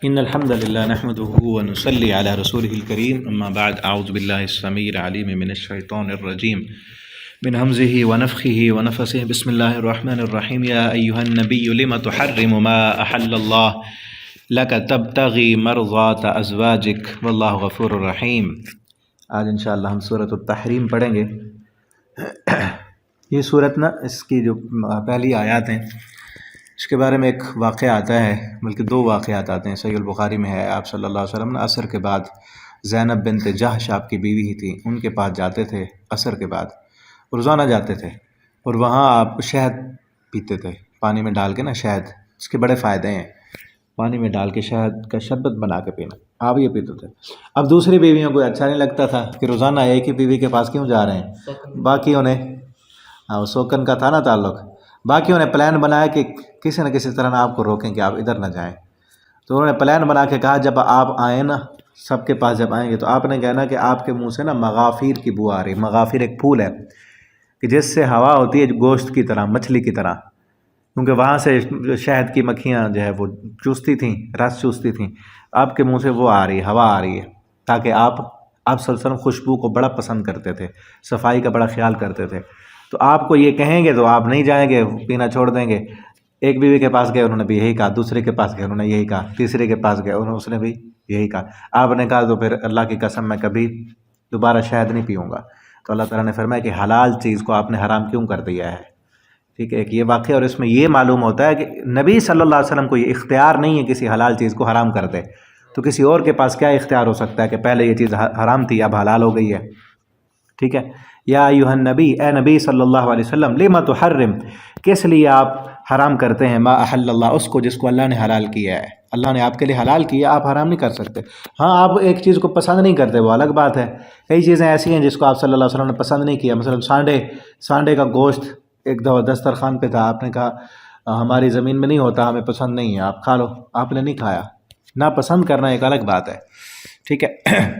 إن الحمد لله نحمده ونصلي على رسوله الكريم أما بعد أعوذ بالله السميع العليم من الشيطان الرجيم من همزه ونفخه ونفثه بسم الله الرحمن الرحيم يا أيها النبي لم تحرم ما أحل الله لك تبتغي مرضات أزواجك والله غفور رحيم۔ آج انشاءاللہ ہم سورۃ التحریم پڑھیں گے۔ یہ سورت نا اس کی جو پہلی آیات ہیں اس کے بارے میں ایک واقعہ آتا ہے، بلکہ دو واقعات آتے ہیں۔ صحیح البخاری میں ہے، آپ صلی اللہ علیہ وسلم نے عصر کے بعد زینب بنت جحش آپ کی بیوی ہی تھی، ان کے پاس جاتے تھے عصر کے بعد، روزانہ جاتے تھے، اور وہاں آپ شہد پیتے تھے پانی میں ڈال کے نا، شہد اس کے بڑے فائدے ہیں، پانی میں ڈال کے شہد کا شربت بنا کے پینا، آپ یہ پیتے تھے۔ اب دوسری بیویوں کو اچھا نہیں لگتا تھا کہ روزانہ ایک ہی بیوی کے پاس کیوں جا رہے ہیں، باقیوں نے سوکن کا تھا نا تعلق، باقیوں نے پلان بنایا کہ کسی نہ کسی طرح آپ کو روکیں کہ آپ ادھر نہ جائیں، تو انہوں نے پلان بنا کے کہا جب آپ آئیں نا، سب کے پاس جب آئیں گے تو آپ نے کہنا کہ آپ کے منہ سے نا مغافیر کی بو آ رہی۔ مغافیر ایک پھول ہے کہ جس سے ہوا ہوتی ہے گوشت کی طرح، مچھلی کی طرح، کیونکہ وہاں سے شہد کی مکھیاں جو ہے وہ چوستی تھیں، رس چوستی تھیں، آپ کے منہ سے وہ آ رہی ہے، ہوا آ رہی ہے، تاکہ آپ صلی اللہ علیہ وسلم خوشبو کو بڑا پسند کرتے تھے، صفائی کا بڑا خیال کرتے تھے، تو آپ کو یہ کہیں گے تو آپ نہیں جائیں گے، پینا چھوڑ دیں گے۔ ایک بیوی کے پاس گئے، انہوں نے بھی یہی کہا، دوسرے کے پاس گئے، انہوں نے یہی کہا، تیسرے کے پاس گئے، اس نے بھی یہی کہا۔ آپ نے کہا تو پھر اللہ کی قسم میں کبھی دوبارہ شہد نہیں پیوں گا، تو اللہ تعالیٰ نے فرمایا کہ حلال چیز کو آپ نے حرام کیوں کر دیا ہے، ٹھیک ہے۔ ایک یہ واقعہ، اور اس میں یہ معلوم ہوتا ہے کہ نبی صلی اللہ علیہ وسلم کو یہ اختیار نہیں ہے کسی حلال چیز کو حرام کر دے، تو کسی اور کے پاس کیا اختیار ہو سکتا ہے کہ پہلے یہ چیز حرام تھی اب حلال ہو گئی ہے، ٹھیک ہے۔ یا ایھا النبی، اے نبی صلی اللہ علیہ وسلم، لم تحرم، کس لیے آپ حرام کرتے ہیں، ما احل اللہ، اس کو جس کو اللہ نے حلال کیا ہے، اللہ نے آپ کے لیے حلال کیا، آپ حرام نہیں کر سکتے۔ ہاں آپ ایک چیز کو پسند نہیں کرتے وہ الگ بات ہے، کئی چیزیں ایسی ہیں جس کو آپ صلی اللہ علیہ وسلم نے پسند نہیں کیا، مثلا سانڈے کا گوشت ایک دفعہ دسترخوان پہ تھا، آپ نے کہا ہماری زمین میں نہیں ہوتا، ہمیں پسند نہیں ہے، آپ کھا لو، آپ نے نہیں کھایا۔ ناپسند کرنا ایک الگ بات ہے، ٹھیک ہے۔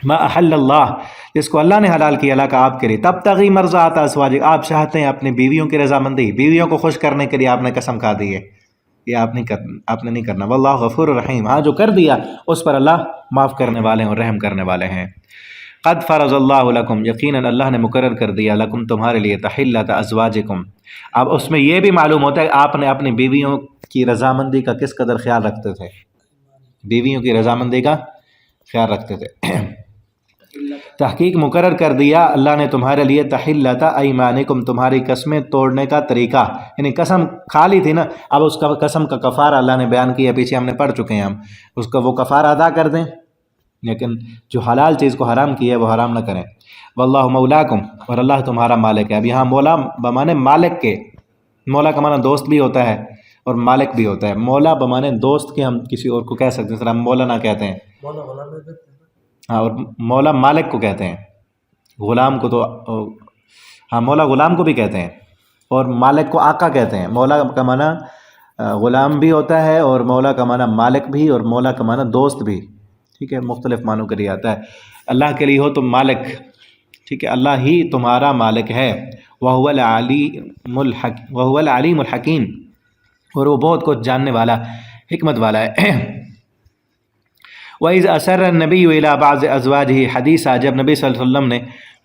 ما احل اللہ، جس کو اللہ نے حلال کیا، اللہ کا آپ کے لیے، تبتغی مرضات ازواجک، آپ چاہتے ہیں اپنی بیویوں کی رضامندی، بیویوں کو خوش کرنے کے لیے آپ نے قسم کھا دی ہے، یہ آپ نے نہیں کرنا۔ واللہ غفور الرحیم، ہاں جو کر دیا اس پر اللہ معاف کرنے والے ہیں اور رحم کرنے والے ہیں۔ قد فرض اللہ لکم، یقیناً اللہ نے مقرر کر دیا، لکم تمہارے لیے، تحلۃ ازواجکم۔ اب اس میں یہ بھی معلوم ہوتا ہے کہ آپ نے اپنی بیویوں کی رضامندی کا کس قدر خیال رکھتے تھے، بیویوں کی رضامندی کا خیال رکھتے تھے۔ تحقیق مقرر کر دیا اللہ نے تمہارے لیے، تحلۃ ایمانکم، تمہاری قسمیں توڑنے کا طریقہ، یعنی قسم کھا لی تھی نا، اب اس کا قسم کا کفارہ اللہ نے بیان کیا، پیچھے ہم نے پڑھ چکے ہیں، ہم اس کا وہ کفارہ ادا کر دیں، لیکن جو حلال چیز کو حرام کی ہے وہ حرام نہ کریں۔ واللہ مولاکم، اور اللہ تمہارا مالک ہے۔ اب یہاں مولا بمانے مالک کے، مولا کا معنی دوست بھی ہوتا ہے اور مالک بھی ہوتا ہے۔ مولا بمانے دوست کے ہم کسی اور کو کہہ سکتے ہیں، ہم مولانا کہتے ہیں، ہاں، اور مولا مالک کو کہتے ہیں، غلام کو تو ہاں مولا غلام کو بھی کہتے ہیں، اور مالک کو آقا کہتے ہیں۔ مولا کا معنی غلام بھی ہوتا ہے، اور مولا کا معنی مالک بھی، اور مولا کا معنی دوست بھی، ٹھیک ہے، مختلف معنوں کے لیے آتا ہے۔ اللہ کے لیے ہو تو مالک، ٹھیک ہے، اللہ ہی تمہارا مالک ہے۔ وَهُوَ الْعَلِيمُ الْحَكِيمُ، اور وہ بہت کچھ جاننے والا، حکمت والا ہے۔ وَإِذْ أَسَرَّ النَّبِيُّ إِلَىٰ بَعْضِ أَزْوَاجِهِ حَدِيثًا، جب نبی صلی اللہ علیہ وسلم نے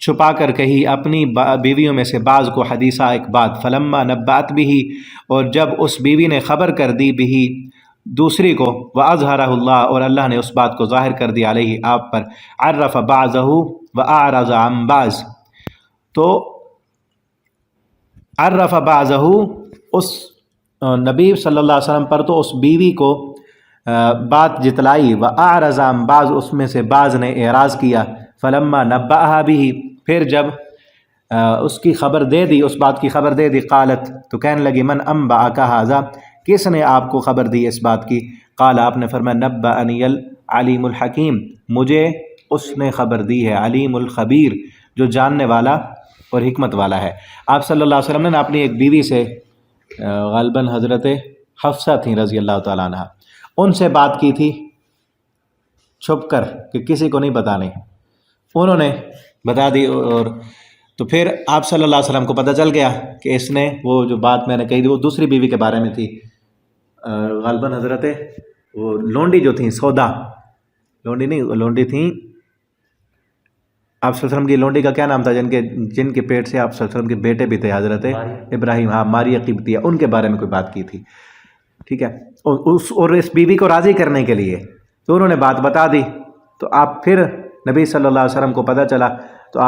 چھپا کر کہی اپنی بیویوں میں سے بعض کو حدیثہ، ایک بات، فَلَمَّا نَبَّأَتْ بِهِ، اور جب اس بیوی نے خبر کر دی، بِهِ دوسری کو، وَأَظْهَرَهُ اللَّهُ، اور اللہ نے اس بات کو ظاہر کر دی، علیہ آپ پر، عَرَّفَ بَعْضَهُ وَأَعْرَضَ عَن بَعْضٍ، تو عرف بعضه، اس نبی صلی اللہ علیہ وسلم پر تو اس بیوی کو بات جتلائی، وَأَعْرَضَ عَن بَعْضٍ، اس میں سے بعض نے اعراض کیا، فَلَمَّا نَبَّأَهَا بِهِ، پھر جب اس کی خبر دے دی، اس بات کی خبر دے دی، قالت، تو کہنے لگی، من انبأک ھذا، کس نے آپ کو خبر دی اس بات کی؟ قال، آپ نے فرمایا، نبأنی العلیم الحکیم، مجھے اس نے خبر دی ہے، علیم الخبیر، جو جاننے والا اور حکمت والا ہے۔ آپ صلی اللہ علیہ وسلم نے اپنی ایک بیوی سے، غالباً حضرت حفصہ تھیں رضی اللہ تعالیٰ عنہ، ان سے بات کی تھی چھپ کر کہ کسی کو نہیں بتانی، انہوں نے بتا دی، اور تو پھر آپ صلی اللہ علیہ وسلم کو پتہ چل گیا کہ اس نے وہ جو بات میں نے کہی تھی وہ دوسری بیوی کے بارے میں تھی، غالباً حضرت وہ لونڈی جو تھیں، سودا لونڈی نہیں، لونڈی تھیں آپ صلی اللہ علیہ وسلم کی لونڈی کا کیا نام تھا، جن کے پیٹ سے آپ صلی اللہ علیہ وسلم کے بیٹے بھی تھے، حضرت ابراہیم، ہاں ماریہ قبطیہ، ان کے بارے میں کوئی بات کی تھی، ٹھیک ہے، اور اس بیوی کو راضی کرنے کے لیے تو انہوں نے بات بتا دی، تو آپ پھر نبی صلی اللہ علیہ وسلم کو پتہ چلا تو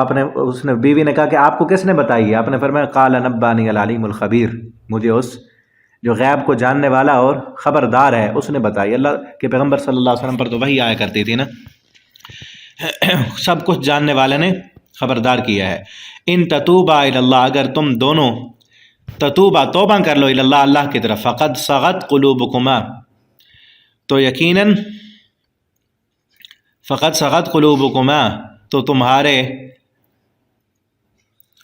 اس نے بیوی نے کہا کہ آپ کو کس نے بتائی ہے؟ آپ نے فرمایا قال نبانی العلیم الخبیر، مجھے اس جو غیب کو جاننے والا اور خبردار ہے اس نے بتائی۔ اللہ کے پیغمبر صلی اللہ علیہ وسلم پر تو وحی آیا کرتی تھی نا، سب کچھ جاننے والے نے خبردار کیا ہے۔ ان تتوبا الی اللہ، اگر تم دونوں تتوبہ توبہ کر لو الی اللہ، اللہ کی طرف، فقد صغت قلوبکما، تو یقیناً فقد صغت قلوبکما، تو تمہارے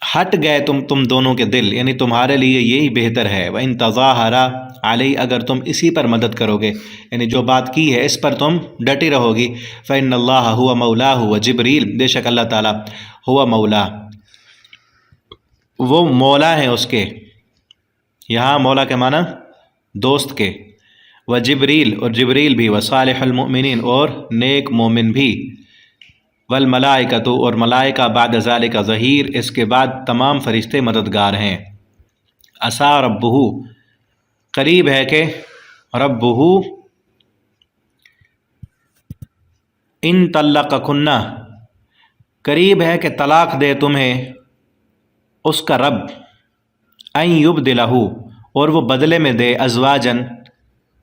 ہٹ گئے تم دونوں کے دل، یعنی تمہارے لیے یہی بہتر ہے۔ وَإِن تَظَاهَرَ عَلَيْهِ، اگر تم اسی پر مدد کرو گے، یعنی جو بات کی ہے اس پر تم ڈٹی رہو گی، فَإِنَّ اللَّهَ هُوَ مَوْلَاهُ وَجِبْرِيلُ، بے شک اللہ تعالیٰ ہوا مولا، وہ مولا ہیں اس کے، یہاں مولا کے معنی دوست کے، وجبریل، اور جبریل بھی، وصالح المؤمنین، اور نیک مومن بھی، والملائکۃ، اور ملائکہ، بعد ذالک ظہیر، اس کے بعد تمام فرشتے مددگار ہیں۔ عسیٰ ربہ، قریب ہے کہ ربہ ان طلقکن، قریب ہے کہ طلاق دے تمہیں اس کا رب، ان یبدلہ، اور وہ بدلے میں دے، ازواجن،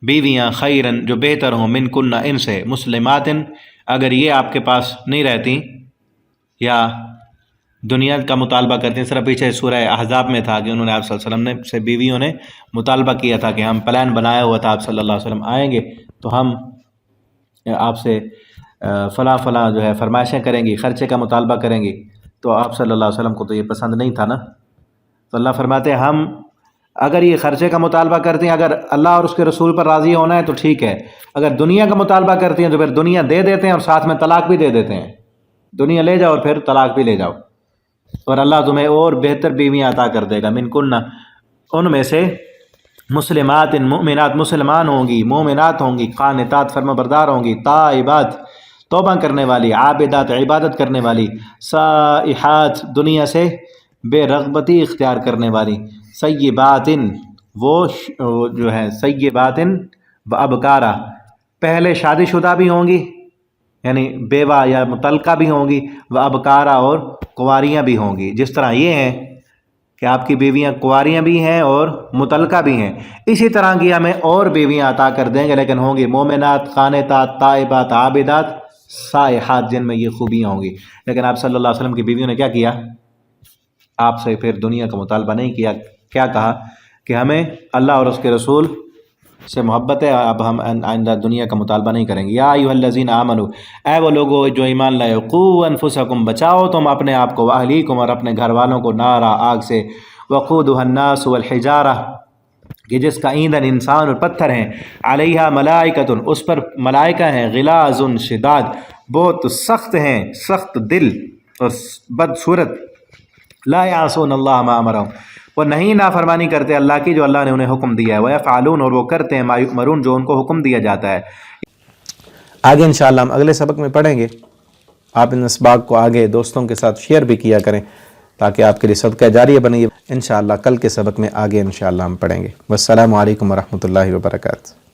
بیویاں، خیرن، جو بہتر ہوں، من کن، ان سے، مسلماتن، اگر یہ آپ کے پاس نہیں رہتی یا دنیا کا مطالبہ کرتی ہیں۔ صرف پیچھے سورہ احزاب میں تھا کہ انہوں نے آپ صلی اللہ علیہ وسلم سے بیویوں نے مطالبہ کیا تھا کہ ہم پلان بنایا ہوا تھا، آپ صلی اللہ علیہ وسلم آئیں گے تو ہم آپ سے فلاں فلاں جو ہے فرمائشیں کریں گی، خرچے کا مطالبہ کریں گی، تو آپ صلی اللہ علیہ وسلم کو تو یہ پسند نہیں تھا نا، تو اللہ فرماتے ہیں ہم اگر یہ خرچے کا مطالبہ کرتی ہیں، اگر اللہ اور اس کے رسول پر راضی ہونا ہے تو ٹھیک ہے، اگر دنیا کا مطالبہ کرتی ہیں تو پھر دنیا دے دیتے ہیں اور ساتھ میں طلاق بھی دے دیتے ہیں، دنیا لے جاؤ اور پھر طلاق بھی لے جاؤ، اور اللہ تمہیں اور بہتر بیویاں عطا کر دے گا، من کنہ، ان میں سے، مسلمات، مؤمنات، مسلمان ہوں گی، مومنات ہوں گی، قانتات، فرما بردار ہوں گی، تائبات، توبہ کرنے والی، عابدات، عبادت کرنے والی، سائحات، دنیا سے بے رغبتی اختیار کرنے والی، سیبات، وہ جو ہے سیبات و ابکارا، پہلے شادی شدہ بھی ہوں گی، یعنی بیوہ یا مطلقہ بھی ہوں گی، و ابکارا، اور کنواریاں بھی ہوں گی، جس طرح یہ ہیں کہ آپ کی بیویاں کنواریاں بھی ہیں اور مطلقہ بھی ہیں، اسی طرح کی ہمیں اور بیویاں عطا کر دیں گے، لیکن ہوں گی مومنات، قانتات، تائبات، عابدات، سائحات، جن میں یہ خوبیاں ہوں گی۔ لیکن آپ صلی اللہ علیہ وسلم کی بیویوں نے کیا کیا؟ آپ سے پھر دنیا کا مطالبہ نہیں کیا، کیا کہا کہ ہمیں اللہ اور اس کے رسول سے محبت ہے، اب ہم آئندہ دنیا کا مطالبہ نہیں کریں گے۔ یا ایھا الذین آمنوا، اے وہ لوگو جو ایمان لائے، قوا انفسکم، بچاؤ تم اپنے آپ کو، واہلیکم، اور اپنے گھر والوں کو، نارا، آگ سے، وقودھا الناس والحجارہ، کہ جس کا ایندھن انسان اور پتھر ہیں، علیہا ملائکۃ، اس پر ملائکہ ہیں، غلاظ شداد، بہت سخت ہیں، سخت دل اور بدصورت، لا یعصون اللہ ما امرہم، وہ نہیں نافرمانی کرتے اللہ کی جو اللہ نے انہیں حکم دیا ہے، ویفعلون، اور وہ کرتے ہیں، ما یؤمرون، جو ان کو حکم دیا جاتا ہے۔ آگے انشاءاللہ ہم اگلے سبق میں پڑھیں گے، آپ ان اسباق کو آگے دوستوں کے ساتھ شیئر بھی کیا کریں تاکہ آپ کے لیے صدقہ جاریہ بنے۔ انشاءاللہ کل کے سبق میں آگے انشاءاللہ ہم پڑھیں گے۔ والسلام علیکم ورحمۃ اللہ وبرکاتہ۔